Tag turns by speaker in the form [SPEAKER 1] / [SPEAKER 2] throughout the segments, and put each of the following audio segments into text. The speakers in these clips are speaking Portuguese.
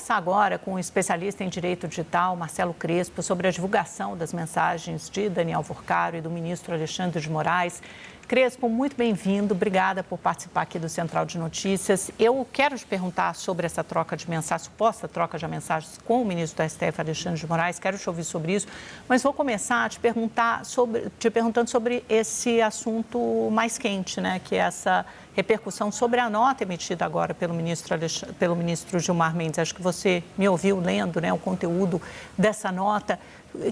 [SPEAKER 1] conversar agora com o especialista em direito digital, Marcelo Crespo, sobre a divulgação das mensagens de Daniel Worcaro e do ministro Alexandre de Moraes. Crespo, muito bem-vindo. Obrigada por participar aqui do Central de Notícias. Eu quero te perguntar sobre essa troca de mensagens, suposta troca de mensagens com o ministro do STF, Alexandre de Moraes. Quero te ouvir sobre isso, mas vou começar te perguntando sobre esse assunto mais quente, né? Que é essa repercussão sobre a nota emitida agora pelo ministro Gilmar Mendes. Acho que você me ouviu lendo, né, o conteúdo dessa nota.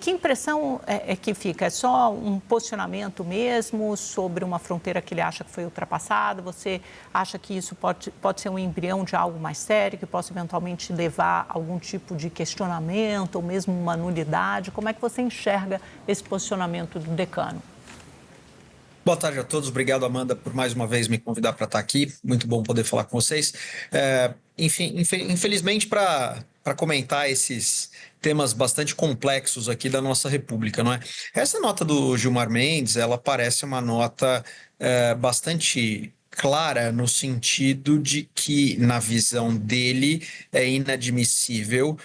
[SPEAKER 1] Que impressão é que fica? É só um posicionamento mesmo sobre uma fronteira que ele acha que foi ultrapassada? Você acha que isso pode ser um embrião de algo mais sério, que possa eventualmente levar a algum tipo de questionamento ou mesmo uma nulidade? Como é que você enxerga esse posicionamento do decano?
[SPEAKER 2] Boa tarde a todos. Obrigado, Amanda, por mais uma vez me convidar para estar aqui. Muito bom poder falar com vocês. Infelizmente, para comentar esses temas bastante complexos aqui da nossa República, não é? Essa nota do Gilmar Mendes, ela parece uma nota bastante clara no sentido de que, na visão dele, é inadmissível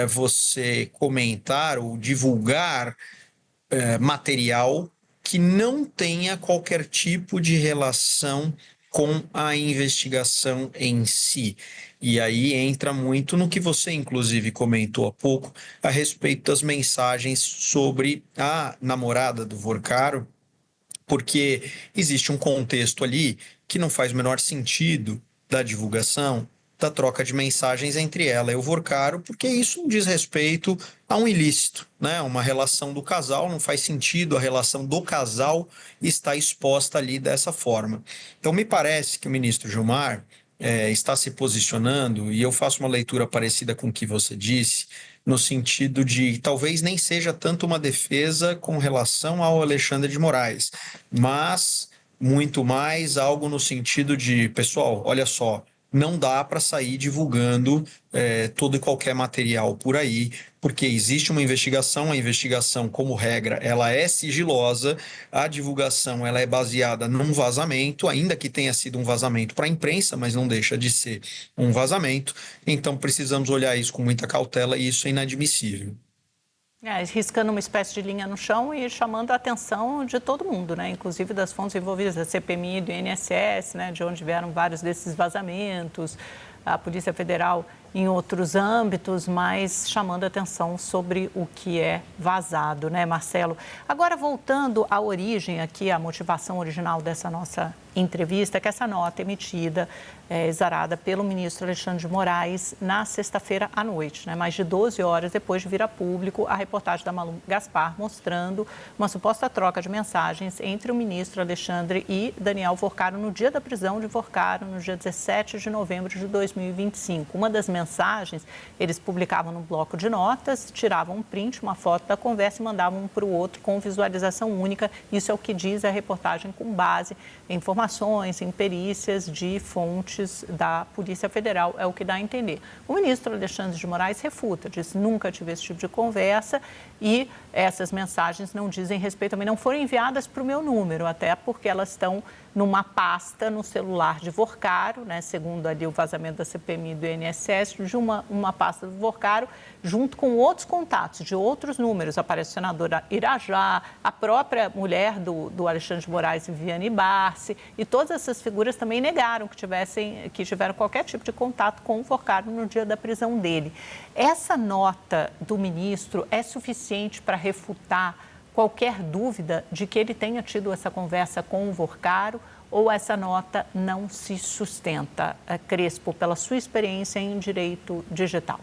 [SPEAKER 2] você comentar ou divulgar material que não tenha qualquer tipo de relação com a investigação em si. E aí entra muito no que você, inclusive, comentou há pouco, a respeito das mensagens sobre a namorada do Worcaro, porque existe um contexto ali que não faz o menor sentido da divulgação, da troca de mensagens entre ela e o Worcaro, porque isso não diz respeito a um ilícito, né? Uma relação do casal, não faz sentido a relação do casal estar exposta ali dessa forma. Então, me parece que o ministro Gilmar está se posicionando, e eu faço uma leitura parecida com o que você disse, no sentido de talvez nem seja tanto uma defesa com relação ao Alexandre de Moraes, mas muito mais algo no sentido de, pessoal, olha só, não dá para sair divulgando todo e qualquer material por aí, porque existe uma investigação, a investigação, como regra, ela é sigilosa, a divulgação ela é baseada num vazamento, ainda que tenha sido um vazamento para a imprensa, mas não deixa de ser um vazamento, então precisamos olhar isso com muita cautela e isso é inadmissível.
[SPEAKER 1] Riscando uma espécie de linha no chão e chamando a atenção de todo mundo, né? Inclusive das fontes envolvidas, da CPMI, do INSS, né? De onde vieram vários desses vazamentos, a Polícia Federal em outros âmbitos, mas chamando a atenção sobre o que é vazado, né, Marcelo? Agora, voltando à origem aqui, à motivação original dessa nossa entrevista, que essa nota emitida, exarada pelo ministro Alexandre de Moraes na sexta-feira à noite, né? Mais de 12 horas depois de vir a público a reportagem da Malu Gaspar mostrando uma suposta troca de mensagens entre o ministro Alexandre e Daniel Worcaro no dia da prisão de Worcaro, no dia 17 de novembro de 2025. Uma das mensagens eles publicavam no bloco de notas, tiravam um print, uma foto da conversa e mandavam um para o outro com visualização única. Isso é o que diz a reportagem com base em informações, em perícias de fontes da Polícia Federal, é o que dá a entender. O ministro Alexandre de Moraes refuta, diz nunca tive esse tipo de conversa e essas mensagens não dizem respeito, também não foram enviadas para o meu número, até porque elas estão numa pasta no celular de Worcaro, né, segundo ali o vazamento da CPMI do INSS, de uma pasta do Worcaro, junto com outros contatos de outros números. Aparece a senadora Irajá, a própria mulher do Alexandre de Moraes, Viviane Barsi, e todas essas figuras também negaram que tiveram qualquer tipo de contato com o Worcaro no dia da prisão dele. Essa nota do ministro é suficiente para refutar qualquer dúvida de que ele tenha tido essa conversa com o Worcaro, ou essa nota não se sustenta, Crespo, pela sua experiência em direito digital?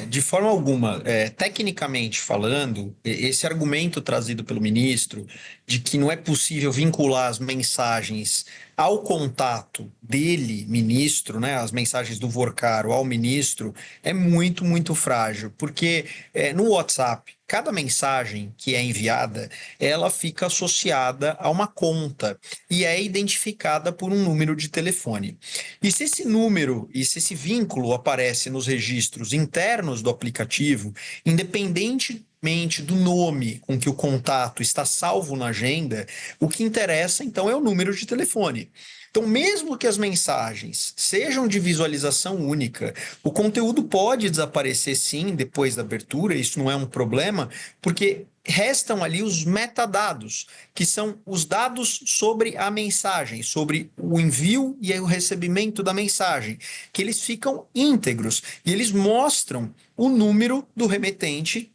[SPEAKER 2] De forma alguma. Tecnicamente falando, esse argumento trazido pelo ministro de que não é possível vincular as mensagens ao contato dele, ministro, né, as mensagens do Worcaro ao ministro, é muito, muito frágil, porque no WhatsApp, cada mensagem que é enviada, ela fica associada a uma conta e é identificada por um número de telefone. E se esse número e se esse vínculo aparece nos registros internos do aplicativo, independentemente do nome com que o contato está salvo na agenda, o que interessa então é o número de telefone. Então, mesmo que as mensagens sejam de visualização única, o conteúdo pode desaparecer sim depois da abertura, isso não é um problema, porque restam ali os metadados, que são os dados sobre a mensagem, sobre o envio e o recebimento da mensagem, que eles ficam íntegros e eles mostram o número do remetente,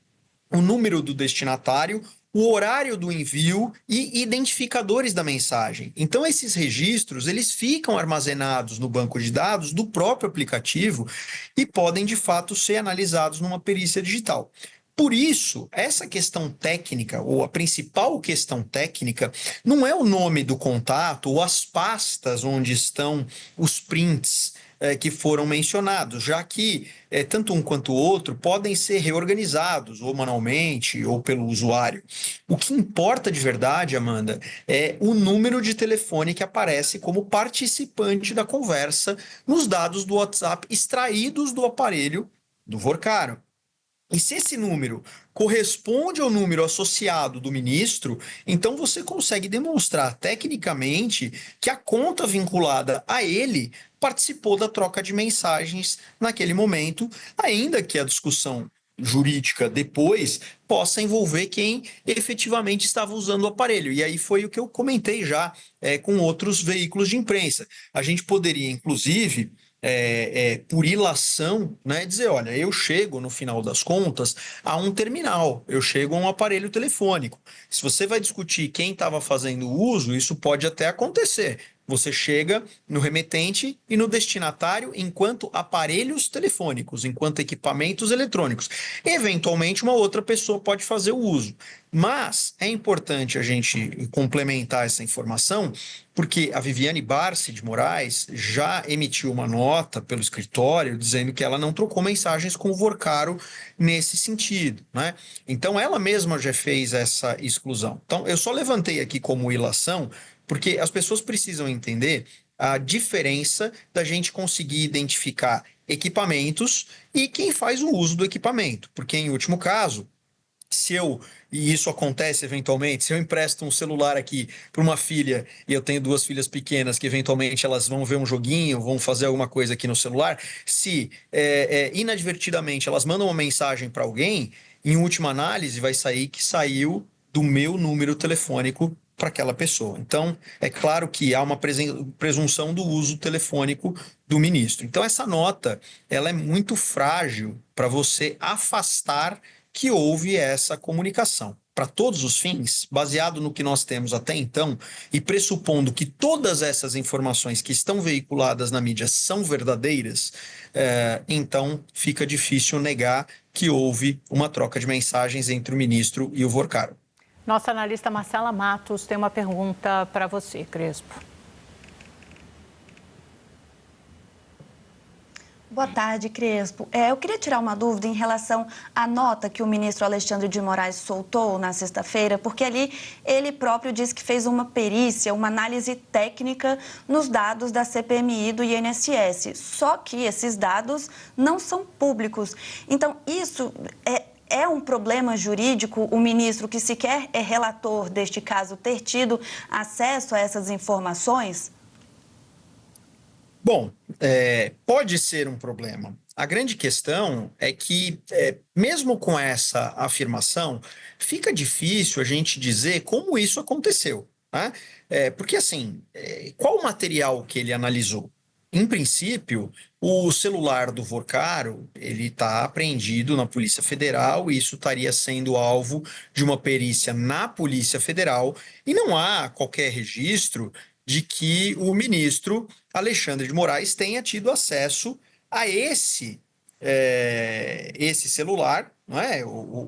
[SPEAKER 2] o número do destinatário, o horário do envio e identificadores da mensagem. Então, esses registros, eles ficam armazenados no banco de dados do próprio aplicativo e podem, de fato, ser analisados numa perícia digital. Por isso, essa questão técnica, ou a principal questão técnica, não é o nome do contato ou as pastas onde estão os prints que foram mencionados, já que tanto um quanto o outro podem ser reorganizados, ou manualmente, ou pelo usuário. O que importa de verdade, Amanda, é o número de telefone que aparece como participante da conversa nos dados do WhatsApp extraídos do aparelho do Vorcaro. E se esse número corresponde ao número associado do ministro, então você consegue demonstrar tecnicamente que a conta vinculada a ele participou da troca de mensagens naquele momento, ainda que a discussão jurídica depois possa envolver quem efetivamente estava usando o aparelho. E aí foi o que eu comentei já com outros veículos de imprensa. A gente poderia, inclusive, por ilação, né, dizer, olha, eu chego, no final das contas, a um terminal, eu chego a um aparelho telefônico. Se você vai discutir quem estava fazendo uso, isso pode até acontecer. Você chega no remetente e no destinatário enquanto aparelhos telefônicos, enquanto equipamentos eletrônicos. Eventualmente, uma outra pessoa pode fazer o uso. Mas é importante a gente complementar essa informação, porque a Viviane Barsi de Moraes já emitiu uma nota pelo escritório dizendo que ela não trocou mensagens com o Vorcaro nesse sentido, né? Então, ela mesma já fez essa exclusão. Então, eu só levantei aqui como ilação, porque as pessoas precisam entender a diferença da gente conseguir identificar equipamentos e quem faz o uso do equipamento. Porque, em último caso, e isso acontece eventualmente, se eu empresto um celular aqui para uma filha, e eu tenho duas filhas pequenas que eventualmente elas vão ver um joguinho, vão fazer alguma coisa aqui no celular, se inadvertidamente elas mandam uma mensagem para alguém, em última análise vai sair que saiu do meu número telefônico para aquela pessoa. Então, é claro que há uma presunção do uso telefônico do ministro. Então, essa nota, ela é muito frágil para você afastar que houve essa comunicação. Para todos os fins, baseado no que nós temos até então, e pressupondo que todas essas informações que estão veiculadas na mídia são verdadeiras, então fica difícil negar que houve uma troca de mensagens entre o ministro e o Vorcaro.
[SPEAKER 1] Nossa analista Marcela Matos tem uma pergunta para você, Crespo.
[SPEAKER 3] Boa tarde, Crespo. Eu queria tirar uma dúvida em relação à nota que o ministro Alexandre de Moraes soltou na sexta-feira, porque ali ele próprio disse que fez uma perícia, uma análise técnica nos dados da CPMI do INSS. Só que esses dados não são públicos. Então, isso é um problema jurídico, o ministro, que sequer é relator deste caso, ter tido acesso a essas informações?
[SPEAKER 2] Bom, pode ser um problema. A grande questão é que, mesmo com essa afirmação, fica difícil a gente dizer como isso aconteceu, né? Porque, assim, qual o material que ele analisou? Em princípio, o celular do Vorcaro, ele está apreendido na Polícia Federal e isso estaria sendo alvo de uma perícia na Polícia Federal e não há qualquer registro de que o ministro Alexandre de Moraes tenha tido acesso a esse celular, não é?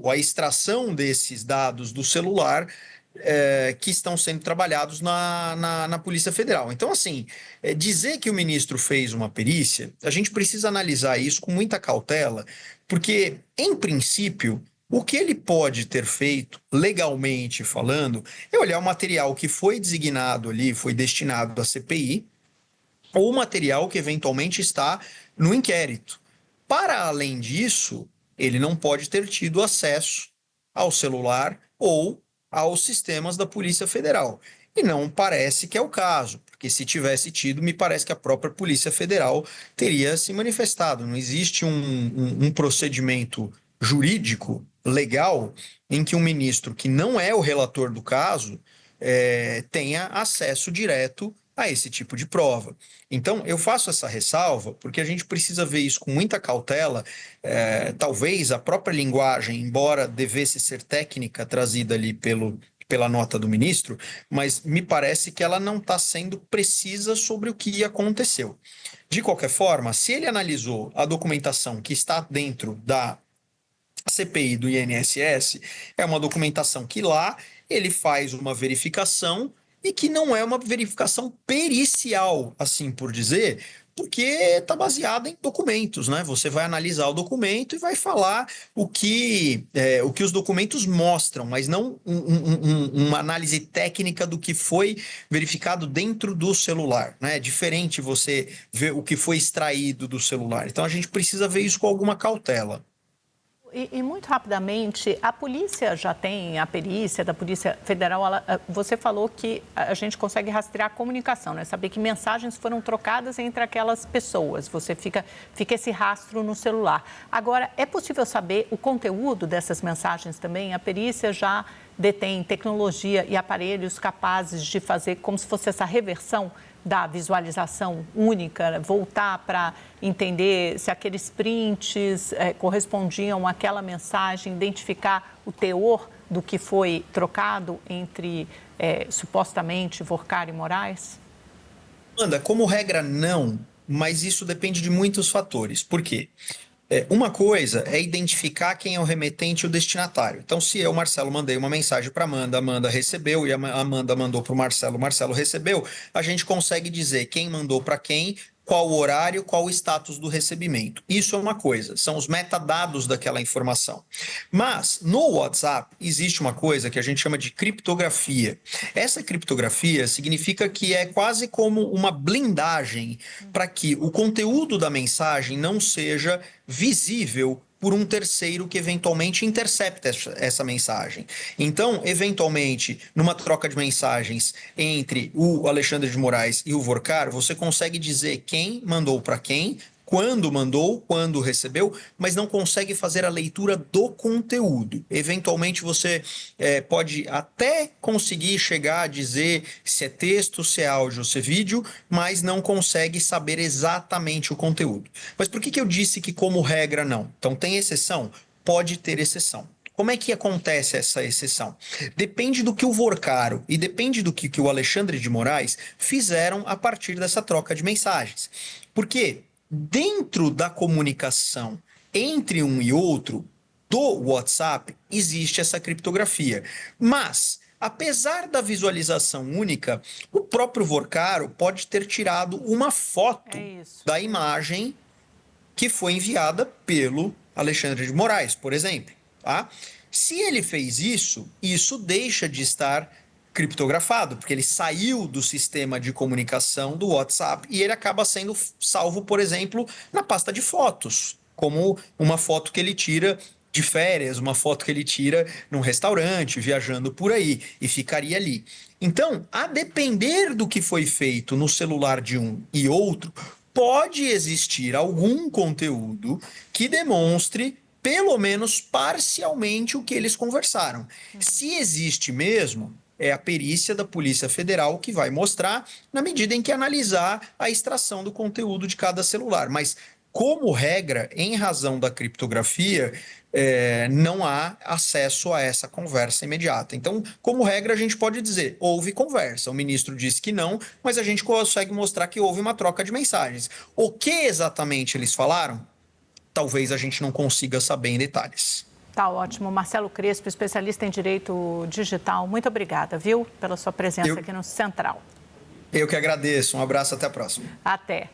[SPEAKER 2] A extração desses dados do celular que estão sendo trabalhados na Polícia Federal. Então, assim, dizer que o ministro fez uma perícia, a gente precisa analisar isso com muita cautela, porque, em princípio, o que ele pode ter feito, legalmente falando, é olhar o material que foi designado ali, foi destinado à CPI, ou o material que eventualmente está no inquérito. Para além disso, ele não pode ter tido acesso ao celular ou aos sistemas da Polícia Federal. E não parece que é o caso, porque se tivesse tido, me parece que a própria Polícia Federal teria se manifestado. Não existe um procedimento jurídico, legal, em que um ministro que não é o relator do caso tenha acesso direto a esse tipo de prova. Então, eu faço essa ressalva porque a gente precisa ver isso com muita cautela. Talvez a própria linguagem, embora devesse ser técnica, trazida ali pela nota do ministro, mas me parece que ela não está sendo precisa sobre o que aconteceu. De qualquer forma, se ele analisou a documentação que está dentro da CPI do INSS, é uma documentação que lá ele faz uma verificação e que não é uma verificação pericial, assim por dizer, porque está baseada em documentos, né? Você vai analisar o documento e vai falar o que os documentos mostram, mas não uma análise técnica do que foi verificado dentro do celular, né? É diferente você ver o que foi extraído do celular. Então a gente precisa ver isso com alguma cautela.
[SPEAKER 1] E muito rapidamente, a polícia já tem, a perícia da Polícia Federal, você falou que a gente consegue rastrear a comunicação, né? Saber que mensagens foram trocadas entre aquelas pessoas, fica esse rastro no celular. Agora, é possível saber o conteúdo dessas mensagens também? A perícia já detém tecnologia e aparelhos capazes de fazer como se fosse essa reversão da visualização única, voltar para entender se aqueles prints correspondiam àquela mensagem, identificar o teor do que foi trocado entre, supostamente, Vorcar e Moraes?
[SPEAKER 2] Amanda, como regra, não, mas isso depende de muitos fatores. Por quê? Uma coisa é identificar quem é o remetente e o destinatário. Então, se eu, Marcelo, mandei uma mensagem para a Amanda recebeu e a Amanda mandou para o Marcelo recebeu, a gente consegue dizer quem mandou para quem, qual o horário, qual o status do recebimento. Isso é uma coisa, são os metadados daquela informação. Mas, no WhatsApp, existe uma coisa que a gente chama de criptografia. Essa criptografia significa que é quase como uma blindagem para que o conteúdo da mensagem não seja visível por um terceiro que eventualmente intercepta essa mensagem. Então, eventualmente, numa troca de mensagens entre o Alexandre de Moraes e o Vorcar, você consegue dizer quem mandou para quem, quando mandou, quando recebeu, mas não consegue fazer a leitura do conteúdo. Eventualmente, você pode até conseguir chegar a dizer se é texto, se é áudio, se é vídeo, mas não consegue saber exatamente o conteúdo. Mas por que eu disse que, como regra, não? Então, tem exceção? Pode ter exceção. Como é que acontece essa exceção? Depende do que o Vorcaro e depende do que o Alexandre de Moraes fizeram a partir dessa troca de mensagens. Por quê? Dentro da comunicação entre um e outro do WhatsApp existe essa criptografia. Mas, apesar da visualização única, o próprio Vorcaro pode ter tirado uma foto da imagem que foi enviada pelo Alexandre de Moraes, por exemplo. Tá? Se ele fez isso, isso deixa de estar criptografado, porque ele saiu do sistema de comunicação do WhatsApp e ele acaba sendo salvo, por exemplo, na pasta de fotos, como uma foto que ele tira de férias, uma foto que ele tira num restaurante, viajando por aí, e ficaria ali. Então, a depender do que foi feito no celular de um e outro, pode existir algum conteúdo que demonstre pelo menos parcialmente o que eles conversaram. Se existe mesmo, é a perícia da Polícia Federal que vai mostrar na medida em que analisar a extração do conteúdo de cada celular. Mas, como regra, em razão da criptografia, não há acesso a essa conversa imediata. Então, como regra, a gente pode dizer, houve conversa. O ministro disse que não, mas a gente consegue mostrar que houve uma troca de mensagens. O que exatamente eles falaram? Talvez a gente não consiga saber em detalhes.
[SPEAKER 1] Tá ótimo. Marcelo Crespo, especialista em direito digital, muito obrigada, viu, pela sua presença aqui no Central.
[SPEAKER 2] Eu que agradeço. Um abraço, até a próxima.
[SPEAKER 1] Até.